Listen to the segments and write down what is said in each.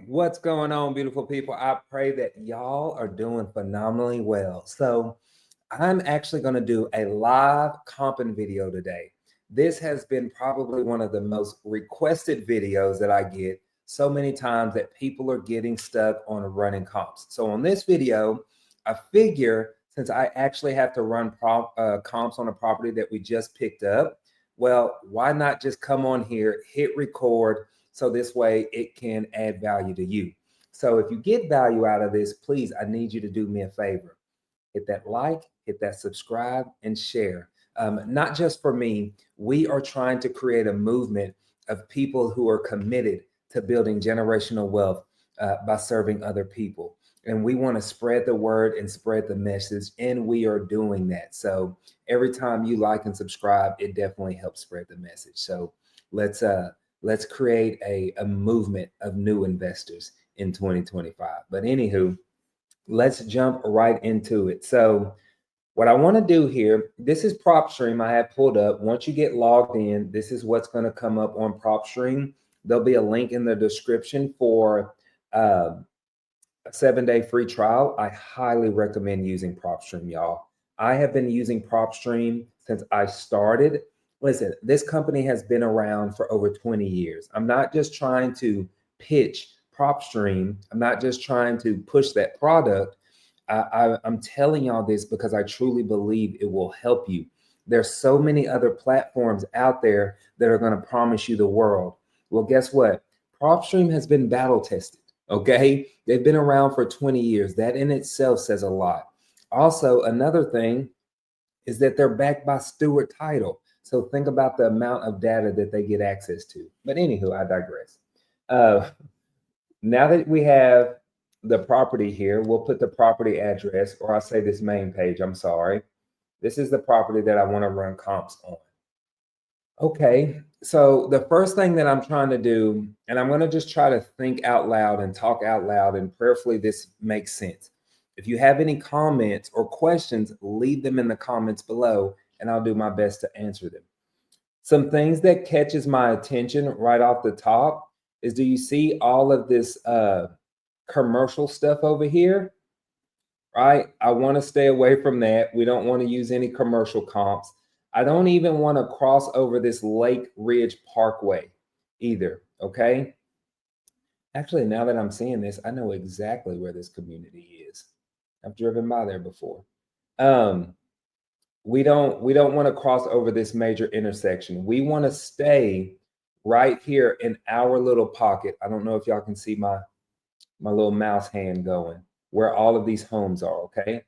What's going on, beautiful people? I pray that y'all are doing phenomenally well. So, I'm actually going to do a live comping video today. This has been probably one of the most requested videos that I get so many times that people are getting stuck on running comps. So, on this video, I figure since I actually have to run comps on a property that we just picked up, well, why not just come on here, hit record, so this way it can add value to you. So if you get value out of this, please, I need you to do me a favor. Hit that like, hit that subscribe, and share. Not just for me, we are trying to create a movement of people who are committed to building generational wealth by serving other people. And we want to spread the word and spread the message, and we are doing that. So every time you like and subscribe, it definitely helps spread the message. So let's create a movement of new investors in 2025. But anywho, let's jump right into it. So what I want to do here, this is PropStream I have pulled up. Once you get logged in, this is what's going to come up on PropStream. There'll be a link in the description for a 7-day free trial. I highly recommend using PropStream, y'all. I have been using PropStream since I started. Listen, this company has been around for over 20 years. I'm not just trying to pitch PropStream. I'm not just trying to push that product. I'm telling y'all this because I truly believe it will help you. There's so many other platforms out there that are going to promise you the world. Well, guess what? PropStream has been battle tested. Okay, they've been around for 20 years. That in itself says a lot. Also, another thing is that they're backed by Stewart Title. So think about the amount of data that they get access to. But anywho, I digress. Now that we have the property here, we'll put the property address, or I'll say this main page, I'm sorry. This is the property that I want to run comps on. Okay, so the first thing that I'm trying to do, and I'm going to just try to think out loud and talk out loud, and prayerfully this makes sense. If you have any comments or questions, leave them in the comments below, and I'll do my best to answer them. Some things that catches my attention right off the top is, do you see all of this commercial stuff over here? Right? I want to stay away from that. We don't want to use any commercial comps. I don't even want to cross over this Lake Ridge Parkway either. Okay. Actually, now that I'm seeing this, I know exactly where this community is. I've driven by there before. We don't want to cross over this major intersection. We want to stay right here in our little pocket. I don't know if y'all can see my little mouse hand going where all of these homes are. Okay.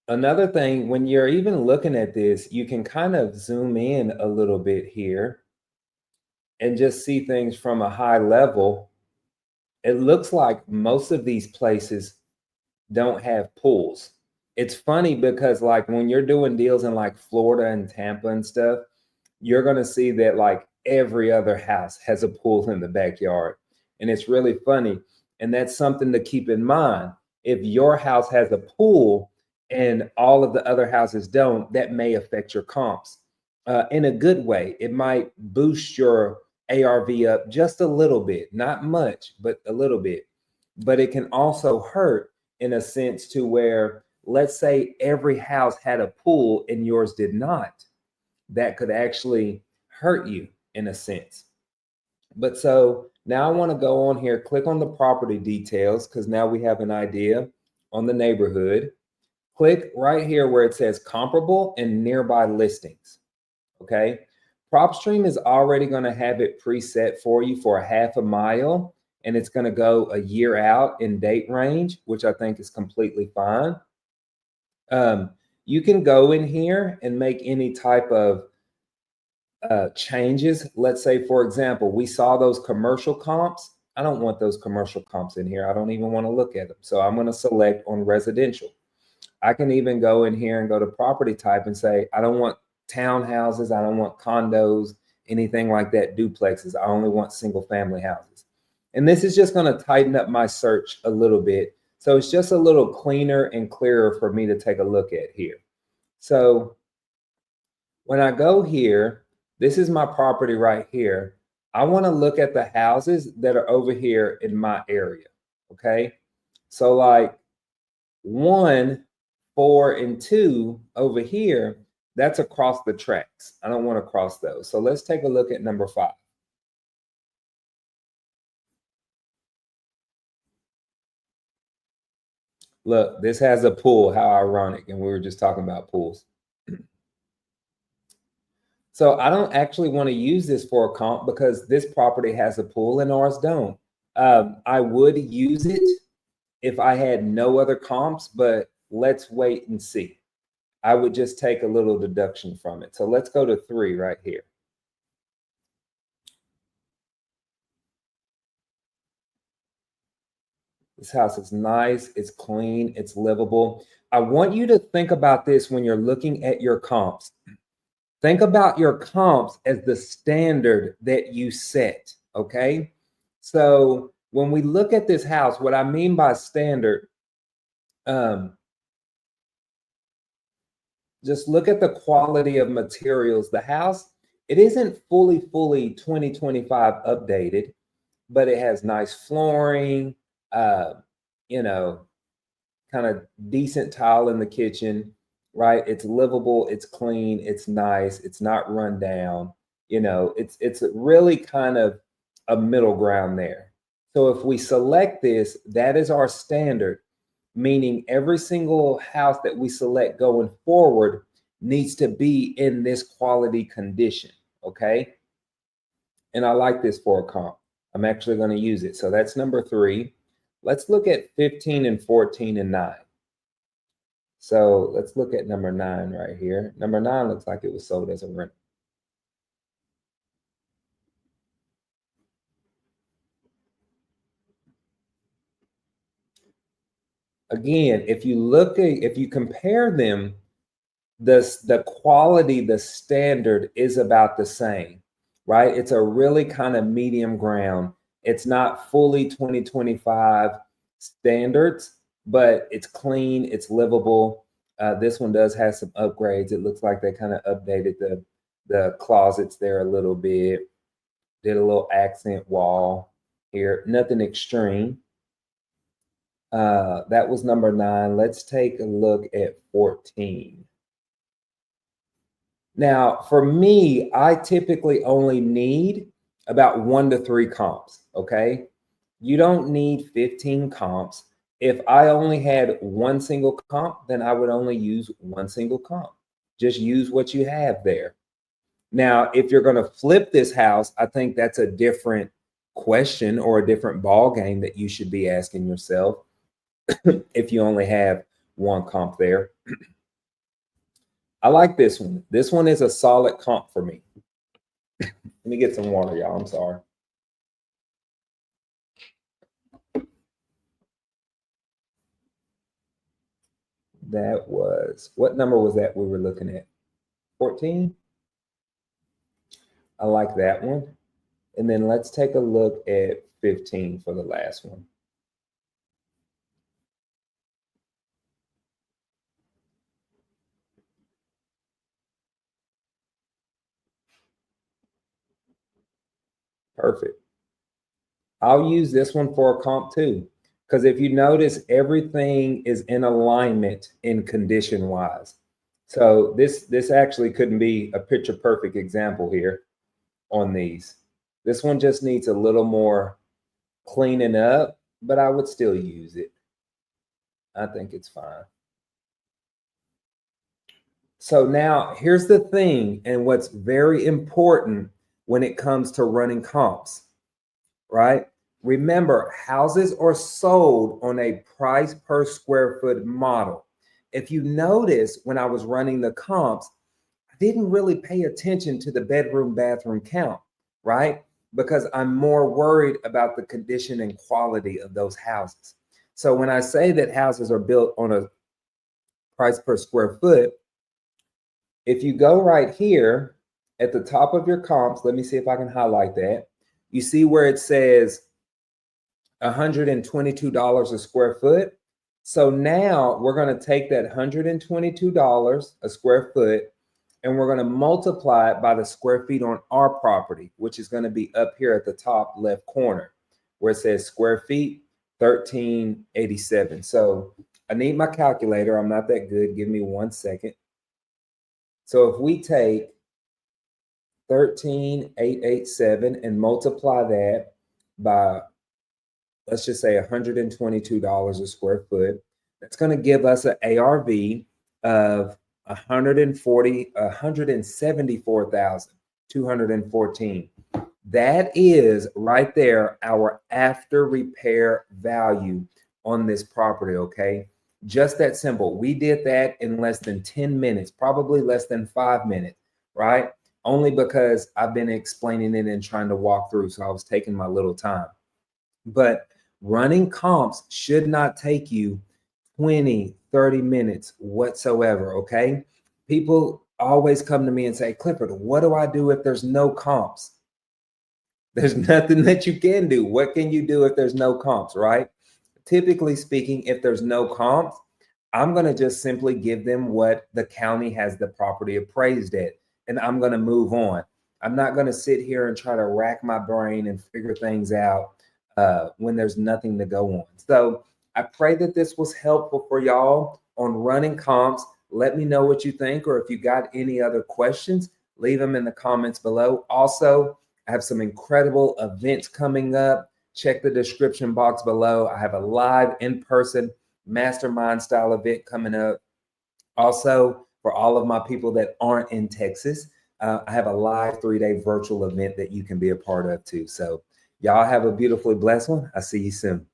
Another thing, when you're even looking at this, you can kind of zoom in a little bit here and just see things from a high level. It looks like most of these places don't have pools. It's funny because like when you're doing deals in like Florida and Tampa and stuff, you're going to see that like every other house has a pool in the backyard. And it's really funny. And that's something to keep in mind. If your house has a pool and all of the other houses don't, that may affect your comps in a good way. It might boost your ARV up just a little bit, not much, but a little bit. But it can also hurt in a sense to where, let's say every house had a pool and yours did not. That could actually hurt you in a sense. But so now I want to go on here, click on the property details, because now we have an idea on the neighborhood. Click right here where it says comparable and nearby listings. Okay. PropStream is already going to have it preset for you for a half a mile, and it's going to go a year out in date range, which I think is completely fine. You can go in here and make any type of changes. Let's say, for example, we saw those commercial comps. I don't want those commercial comps in here. I don't even want to look at them. So I'm going to select on residential. I can even go in here and go to property type and say, I don't want townhouses. I don't want condos, anything like that, duplexes. I only want single family houses. And this is just going to tighten up my search a little bit. So it's just a little cleaner and clearer for me to take a look at here. So when I go here, This is my property right here. I want to look at the houses that are over here in my area. Okay. So like 1, 4, and 2 over here, that's across the tracks. I don't want to cross those. So let's take a look at number 5. Look, this has a pool. How ironic. And we were just talking about pools. So I don't actually want to use this for a comp because this property has a pool and ours don't. I would use it if I had no other comps, but let's wait and see. I would just take a little deduction from it. So let's go to 3 right here. This house is nice, it's clean, it's livable. I want you to think about this when you're looking at your comps. Think about your comps as the standard that you set, okay? So when we look at this house, what I mean by standard, just look at the quality of materials. The house, it isn't fully 2025 updated, but it has nice flooring, you know, kind of decent tile in the kitchen, right? It's livable, it's clean, it's nice, it's not run down. You know, it's really kind of a middle ground there. So if we select this, that is our standard, meaning every single house that we select going forward needs to be in this quality condition, okay? And I like this for a comp. I'm actually going to use it. So that's number 3. Let's look at 15 and 14 and 9. So let's look at number 9 right here. Number 9 looks like it was sold as a rent. Again, if you compare them, the quality, the standard is about the same, right? It's a really kind of medium ground. It's not fully 2025 standards, but it's clean, it's livable. This one does have some upgrades. It looks like they kind of updated the closets there a little bit, did a little accent wall here, nothing extreme. That was number 9. Let's take a look at 14. Now, for me, I typically only need about 1 to 3 comps, okay? You don't need 15 comps. If I only had one single comp, then I would only use one single comp. Just use what you have there. Now, if you're going to flip this house, I think that's a different question or a different ball game that you should be asking yourself if you only have one comp there. I like this one. This one is a solid comp for me. Let me get some water, y'all. I'm sorry. That was, what number was that we were looking at? 14? I like that one. And then let's take a look at 15 for the last one. Perfect. I'll use this one for a comp too. Because if you notice, everything is in alignment in condition wise. So this actually couldn't be a picture perfect example here on these. This one just needs a little more cleaning up, but I would still use it. I think it's fine. So now here's the thing, and what's very important when it comes to running comps, right? Remember, houses are sold on a price per square foot model. If you notice, when I was running the comps, I didn't really pay attention to the bedroom bathroom count, right? Because I'm more worried about the condition and quality of those houses. So when I say that houses are built on a price per square foot, if you go right here at the top of your comps, let me see if I can highlight that. You see where it says $122 a square foot. So now we're going to take that $122 a square foot and we're going to multiply it by the square feet on our property, which is going to be up here at the top left corner where it says square feet, 1387. So I need my calculator. I'm not that good. Give me 1 second. So if we take 13,887 and multiply that by, let's just say $122 a square foot, that's going to give us an ARV of 174,214. That is right there our after repair value on this property, okay? Just that simple. We did that in less than 10 minutes, probably less than 5 minutes, right? Only because I've been explaining it and trying to walk through, so I was taking my little time. But running comps should not take you 20, 30 minutes whatsoever, okay? People always come to me and say, Clifford, what do I do if there's no comps? There's nothing that you can do. What can you do if there's no comps, right? Typically speaking, if there's no comps, I'm going to just simply give them what the county has the property appraised at, and I'm going to move on. I'm not going to sit here and try to rack my brain and figure things out when there's nothing to go on. So I pray that this was helpful for y'all on running comps. Let me know what you think, or if you got any other questions, leave them in the comments below. Also, I have some incredible events coming up. Check the description box below. I have a live in-person mastermind style event coming up. Also, for all of my people that aren't in Texas, I have a live 3-day virtual event that you can be a part of too. So y'all have a beautifully blessed one. I'll see you soon.